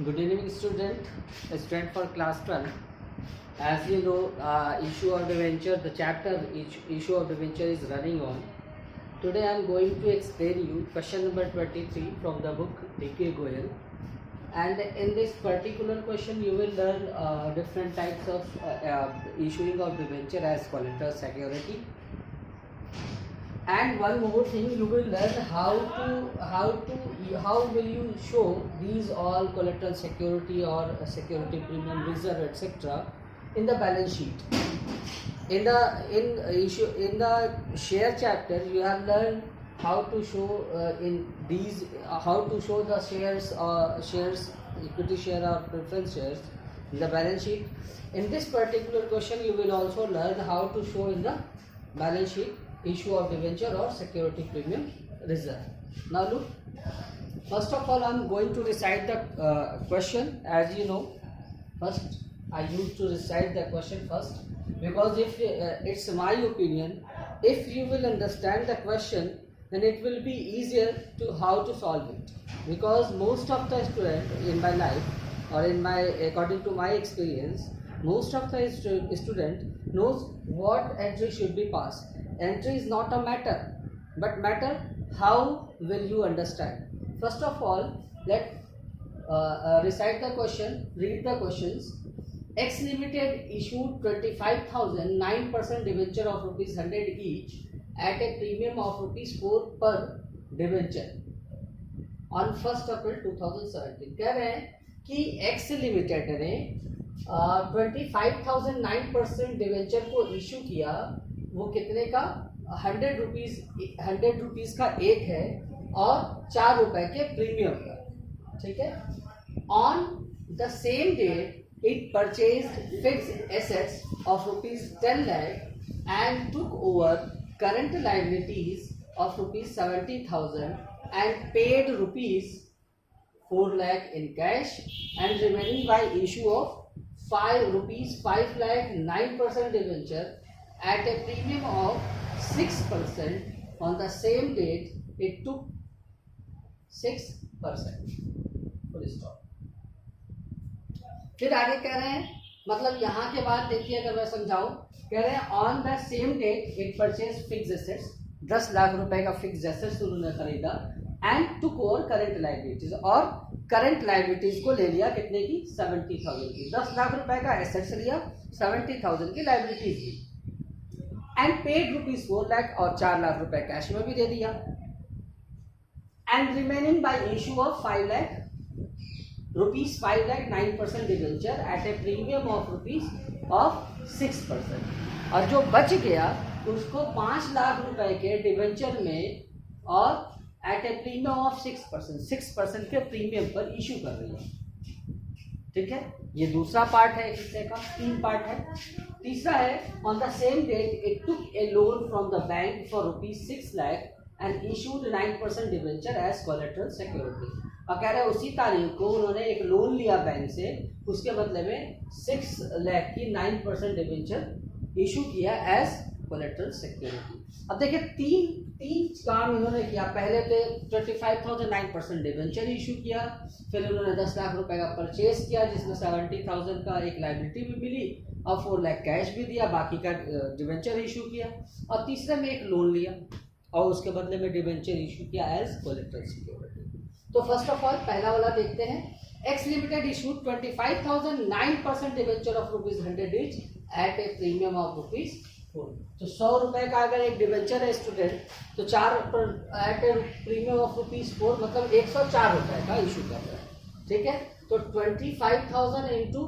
Good evening, student for class 12. As you know, issue of debenture, the chapter issue of debenture is running on. Today I am going to explain you question number 23 from the book D.K. Goyal. And in this particular question, you will learn different types of issuing of debenture as collateral security. And one more thing, you will learn how will you show these all collateral security or security premium reserve etc. in the balance sheet. In the share chapter, you have learned how to show how to show the shares equity share or preference shares in the balance sheet. In this particular question, you will also learn how to show in the balance sheet issue of debenture or security premium reserve. Now look, first of all I am going to recite the question. As you know, first I used to recite the question first, because if it's my opinion, if you will understand the question, then it will be easier to how to solve it, because most of the student in my life or in my according to my experience, most of the student knows what entry should be passed. Entry is not a matter, but matter how will you understand. First of all, let recite the question, read the questions. X Limited issued 25,000 9% debenture of ₹100 each at a premium of ₹4 per debenture on 1st April 2017. कह रहे हैं कि X Limited ने 25,000 9% debenture को issue किया. वो कितने का? 100 रुपीज़ का एक है और 4 रुपए के प्रीमियम का. ठीक है. On the same date it purchased fixed assets of ₹10 lakh and took over current liabilities of ₹70,000 and paid ₹4 lakh in cash, and remaining by issue of ₹5 lakh 9% debenture at a premium of 6%. On the same date it took 6%. Full stop. फिर आगे कह रहे हैं, मतलब यहाँ के बाद देखिए, अगर मैं समझाऊं, कह रहे हैं on the same date it purchase fix assets, 10 lakh रुपए का फिक्स एसेट्स उन्होंने खरीदा, and took over current liabilities, और करंट लायबिलिटीज को ले लिया कितने की? 70,000 की. 10 लाख रुपए का एसेट्स लिया, 70,000 की लायबिलिटीज ली, एंड पेड ₹4 लाख और 4 लाख रुपए कैश में भी दे दिया, and remaining by issue of ₹5 lakh 9% debenture at a premium of ₹6%. और जो बच गया उसको 5 लाख रुपए के डिवेंचर में और एट ए प्रीमियम ऑफ 6% के प्रीमियम पर इशू कर रही है. ठीक है. ये दूसरा पार्ट है हिस्से का. 3 पार्ट है. तीसरा है, on the same date it took a loan from the bank for ₹6 lakh and issued 9% debenture as collateral security. और कह रहे हैं उसी तारीख को उन्होंने एक लोन लिया बैंक से, उसके बदले में 6 लाख की 9% डिवेंचर इशू किया एज कोलेटरल सिक्योरिटी. अब देखिए, तीन काम इन्होंने किया. पहले तो 25,000 9% डिवेंचर इशू किया, फिर उन्होंने 10 लाख रुपए का परचेज किया जिसमें 70,000 का एक लायबिलिटी भी मिली और 4 लाख कैश भी दिया, बाकी का डिवेंचर इशू किया, और तीसरे में एक लोन लिया और उसके बदले में डिवेंचर इशू किया एज कोलेटरल सिक्योरिटी. तो फर्स्ट ऑफ ऑल पहला वाला देखते हैं. X limited issued 25,000 9% debenture of ₹100 each eight a premium of ₹4. तो 100 रुपए का अगर एक डिवेंचर है स्टूडेंट, तो 4 एट ए प्रीमियम ऑफ ₹4, मतलब 104 रुपए का इशू कर रहा है. ठीक है. तो 25,000 इंटू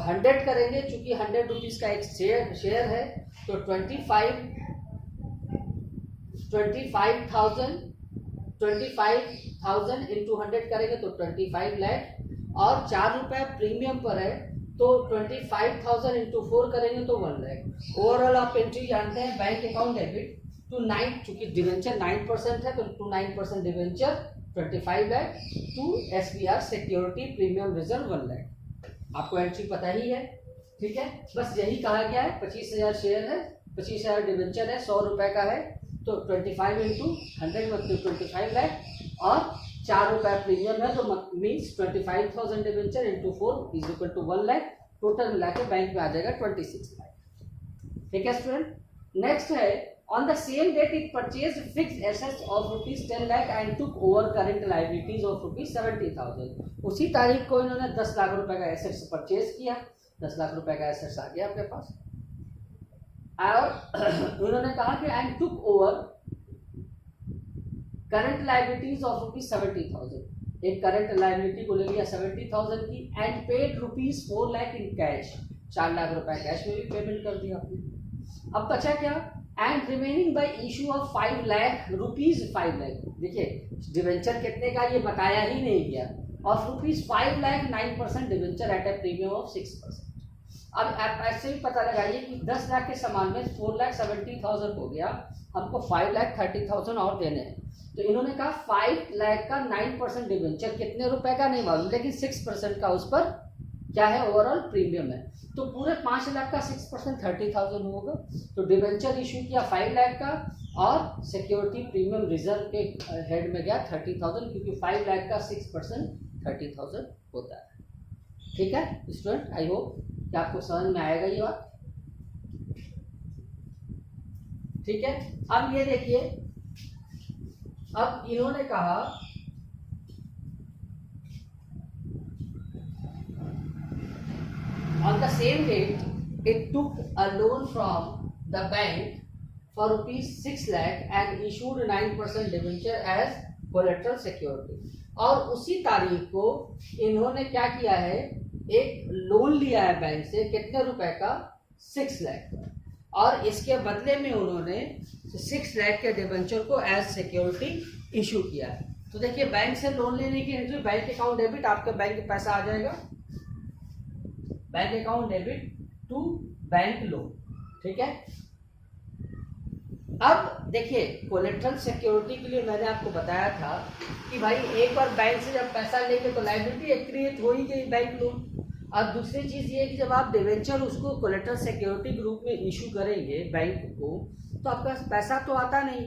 100 करेंगे, चूंकि 100 रुपीज़ का एक शेयर है, तो 25,000 इंटू 100 करेंगे तो 25 लाख, और 4 रुपए प्रीमियम पर है तो 25,000 इंटू 4 करेंगे तो 1 लाख. ओवरऑल आप एंट्री जानते हैं, बैंक अकाउंट डेबिट टू 9, चूंकि डिवेंचर 9% है तो to 9% debenture 25 lakh to SBR security premium reserve 1 lakh. आपको एंट्री पता ही है. ठीक है. बस यही कहा गया है. 25,000 शेयर है, 25,000 डिवेंचर है, 100 रुपए का है, तो 25 इंटू 100 मतलब 25 लाख, और ₹4 प्रीमियम है, तो means 25,000 debenture into 4 is equal to 1 lakh, total मिला के बैंक में आ जाएगा 26 लाख। ठीक है स्टूडेंट। नेक्स्ट है on the same date it purchase fixed assets of ₹10 lakh and took over current liabilities of ₹70,000। उसी तारीख को इन्होंने 10 लाख रुपए का एसेट्स परचेज किया, 10 लाख रुपए का एसेट्स आ गया आपके पास, और उन्होंने कहा कि and took over current liabilities of ₹70,000, एक करंट लायबिलिटी को ले लिया 70,000 की, and paid ₹4 lakh in cash, 4 lakh रुपए कैश में भी पेमेंट कर दिया आपने। अब बचा क्या, and remaining by issue of 5 lakh ₹5 lakh, देखिए डिवेंचर कितने का ये बताया ही नहीं गया, और ₹5 lakh 9% debenture at a premium of 6%। अब आप ऐसे भी पता लगाइए कि 10 लाख के सामान में 4,70,000 हो गया, हमको 5,30,000 और देने हैं, तो इन्होंने कहा 5 लाख का 9% डिवेंचर, कितने रुपए का नहीं मालूम, लेकिन 6% का उस पर क्या है ओवरऑल प्रीमियम है, तो पूरे 5 लाख का 6% 30,000 होगा। तो डिवेंचर इशू किया 5 लाख का, और सिक्योरिटी प्रीमियम रिजर्व के हेड में गया 30,000, क्योंकि 5 लाख का 6% 30,000 होता है। ठीक है स्टूडेंट, आई होप कि आपको समझ में आएगा ये बात। ठीक है, अब ये देखिए, अब इन्होंने कहा on the same date it took a loan from the bank for ₹6 lakh and issued 9% debenture as collateral security, और उसी तारीख को इन्होंने क्या किया है, एक लोन लिया है बैंक से, कितने रुपए का, 6 लाख का, और इसके बदले में उन्होंने 6 लाख के डिबेंचर को एज सिक्योरिटी इशू किया है। तो देखिए बैंक से लोन लेने की एंट्री, बैंक अकाउंट डेबिट, आपके बैंक पैसा आ जाएगा, bank account debit to bank loan. ठीक है, अब देखिए कोलेट्रल सिक्योरिटी के लिए मैंने आपको बताया था कि भाई एक बार बैंक से जब पैसा लेंगे तो लायबिलिटी क्रिएट हो ही गई बैंक लोन, और दूसरी चीज़ ये है कि जब आप डिवेंचर उसको कोलेट्रल सिक्योरिटी के रूप में इशू करेंगे बैंक को, तो आपका पैसा तो आता नहीं,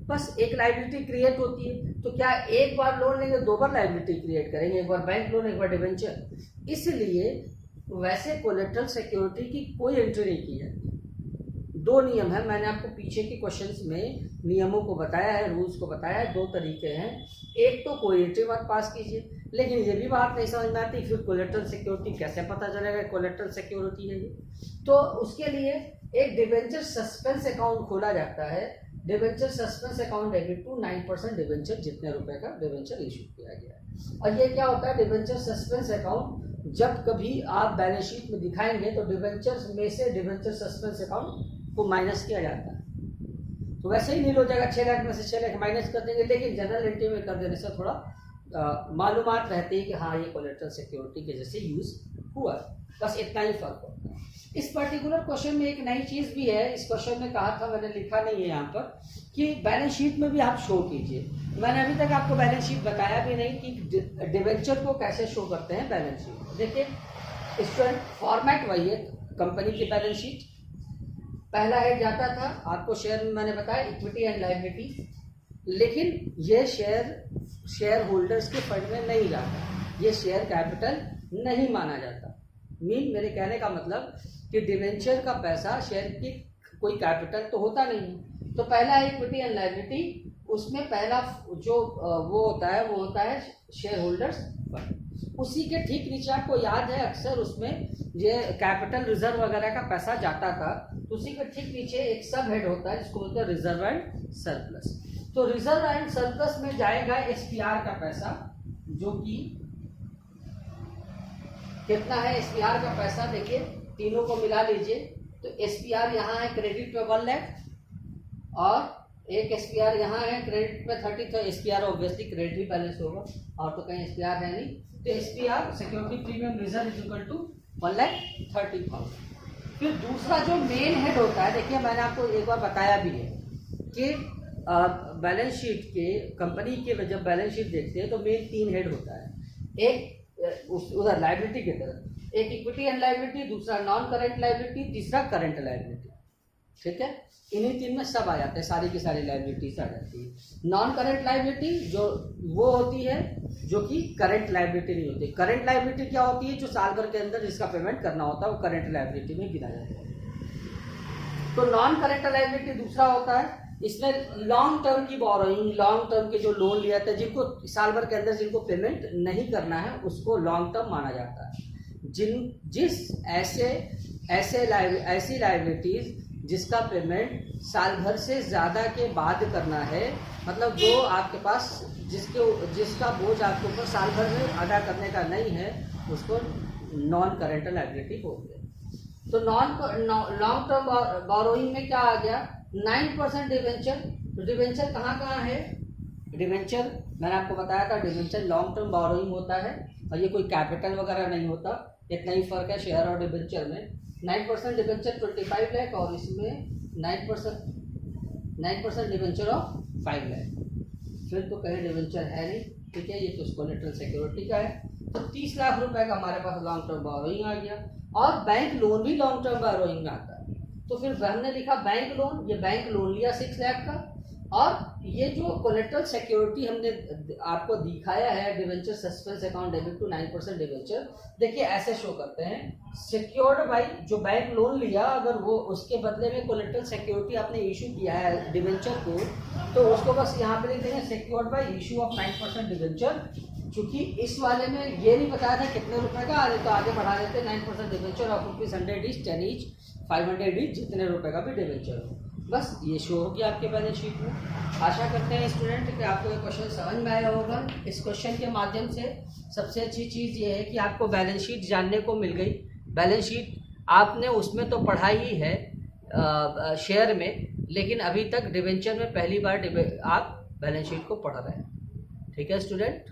बस एक लायबिलिटी क्रिएट होती है। तो क्या एक बार लोन लेंगे 2 बार लायबिलिटी क्रिएट करेंगे, एक बार बैंक लोन एक बार डिवेंचर, इसलिए वैसे कोलेट्रल सिक्योरिटी की कोई एंट्री नहीं की जाती। 2 नियम है, मैंने आपको पीछे के क्वेश्चंस में नियमों को बताया है, रूल्स को बताया है, 2 तरीके हैं। एक तो कोई एंट्री मत पास कीजिए, लेकिन ये भी बात नहीं समझ में आती फिर कोलेट्रल सिक्योरिटी कैसे पता चलेगा कोलेट्रल सिक्योरिटी है ये, तो उसके लिए एक डिवेंचर सस्पेंस अकाउंट खोला जाता है, debenture suspense account debit to 9% debenture, जितने रुपए का डिवेंचर इशू किया गया है। और ये क्या होता है, डिवेंचर सस्पेंस अकाउंट जब कभी आप बैलेंस शीट में दिखाएंगे तो डिवेंचर्स में से डिवेंचर सस्पेंस अकाउंट को माइनस किया जाता है, तो वैसे ही नहीं हो जाएगा, 6 लाख में से 6 लाख माइनस कर देंगे, लेकिन जनरल एंट्री में कर देने से थोड़ा मालूमात रहती है कि हाँ ये कोलेट्रल सिक्योरिटी के जैसे यूज हुआ, बस इतना ही फर्क होता है। इस पर्टिकुलर क्वेश्चन में एक नई चीज़ भी है, इस क्वेश्चन में कहा था, मैंने लिखा नहीं है यहाँ पर, कि बैलेंस शीट में भी आप शो कीजिए। मैंने अभी तक आपको बैलेंस शीट बताया भी नहीं कि डिवेंचर को कैसे शो करते हैं बैलेंस शीट। देखिए स्टूडेंट, फॉर्मेट वही है कंपनी की बैलेंस शीट, पहला हेड जाता था आपको शेयर में, मैंने बताया इक्विटी एंड लायबिलिटी, लेकिन ये शेयर होल्डर्स के फंड में नहीं जाता, ये शेयर कैपिटल नहीं माना जाता। मेरे कहने का मतलब कि डिवेंचर का पैसा शेयर की कोई कैपिटल तो होता नहीं है, तो पहला है इक्विटी एंड लायबिलिटी, उसमें पहला जो वो होता है शेयर होल्डर्स फंड, उसी के ठीक नीचे आपको याद है अक्सर उसमें ये कैपिटल रिजर्व वगैरह का पैसा जाता था, तो उसी के ठीक नीचे एक सब हेड होता है जिसको बोलते हैं रिजर्व एंड सरप्लस। तो रिजर्व एंड सरप्लस में जाएगा एसपीआर का पैसा, जो कि कितना है एसपीआर का पैसा, देखिए तीनों को मिला लीजिए, तो एसपीआर यहाँ है क्रेडिट पे 1 लाख, और एक एसपीआर यहाँ है क्रेडिट पे 30, तो एसपीआर ऑब्वियसली क्रेडिट ही बैलेंस होगा, और तो कहीं एसपीआर है नहीं, तो SPR security premium reserve is equal to 1,30,000। फिर दूसरा जो मेन हेड होता है, देखिए मैंने आपको एक बार बताया भी है कि बैलेंस शीट के कंपनी के जब बैलेंस शीट देखते हैं तो मेन 3 हेड होता है, एक उधर लायबिलिटी की तरफ, एक इक्विटी एंड लायबिलिटी, दूसरा नॉन करंट लायबिलिटी, तीसरा करंट लायबिलिटी। ठीक है, इन्हीं तीन में सब आ जाते हैं, सारी की सारी लाइबिलिटीज आ जाती है। नॉन करंट लाइबिलिटी जो वो होती है जो कि करंट लाइबिलिटी नहीं होती। करंट लाइबिलिटी क्या होती है, जो साल भर के अंदर जिसका पेमेंट करना होता है वो करंट लाइबिलिटी में गिना जाता है। तो नॉन करंट लाइबिलिटी दूसरा होता है, इसमें लॉन्ग टर्म की बोरोइंग, लॉन्ग टर्म के जो लोन लिया था जिनको साल भर के अंदर जिनको पेमेंट नहीं करना है उसको लॉन्ग टर्म माना जाता है। ऐसी लाइबिलिटीज जिसका पेमेंट साल भर से ज़्यादा के बाद करना है, मतलब जो आपके पास जिसका बोझ आपके ऊपर साल भर में अदा करने का नहीं है, उसको नॉन करेंट लाइबिलिटी बोलते हैं। तो लॉन्ग टर्म बोरोइंग में क्या आ गया, 9% डिवेंचर। तो डिवेंचर कहाँ कहाँ है, डिवेंचर मैंने आपको बताया था, डिवेंचर लॉन्ग टर्म बोरोइंग होता है और ये कोई कैपिटल वगैरह नहीं होता, इतना ही फर्क है शेयर और डिवेंचर में। 9% डिवेंचर 25 लाख और इसमें 9% डिवेंचर ऑफ 5 लाख। फिर तो कहीं डिवेंचर है नहीं, ठीक है, ये तो कोलेटरल सिक्योरिटी का है। तो 30 लाख रुपए का हमारे पास लॉन्ग टर्म बोरोइंग आ गया और बैंक लोन भी लॉन्ग टर्म बोरोइंग में आता है। तो फिर हमने लिखा बैंक लोन, ये बैंक लोन लिया 6 लाख का, और ये जो कोलेटरल सिक्योरिटी हमने आपको दिखाया है debenture suspense account debit to 9% debenture, देखिए ऐसे शो करते हैं, सिक्योर्ड बाई जो बैंक लोन लिया, अगर वो उसके बदले में कोलेटरल सिक्योरिटी आपने इशू किया है डिवेंचर को, तो उसको बस यहाँ पे लिख देंगे secured by issue of 9% debenture. चूंकि इस वाले में ये नहीं बताया था कितने रुपए का, तो आगे बढ़ा देते 9% debenture of ₹100 each, 10 each, 500 each, जितने रुपए का भी डिवेंचर हो। बस ये शो हो गया आपके बैलेंस शीट में। आशा करते हैं स्टूडेंट कि आपको ये क्वेश्चन समझ में आया होगा। इस क्वेश्चन के माध्यम से सबसे अच्छी चीज़ ये है कि आपको बैलेंस शीट जानने को मिल गई। बैलेंस शीट आपने उसमें तो पढ़ा ही है शेयर में, लेकिन अभी तक डिवेंचर में पहली बार आप बैलेंस शीट को पढ़ रहे हैं। ठीक है स्टूडेंट।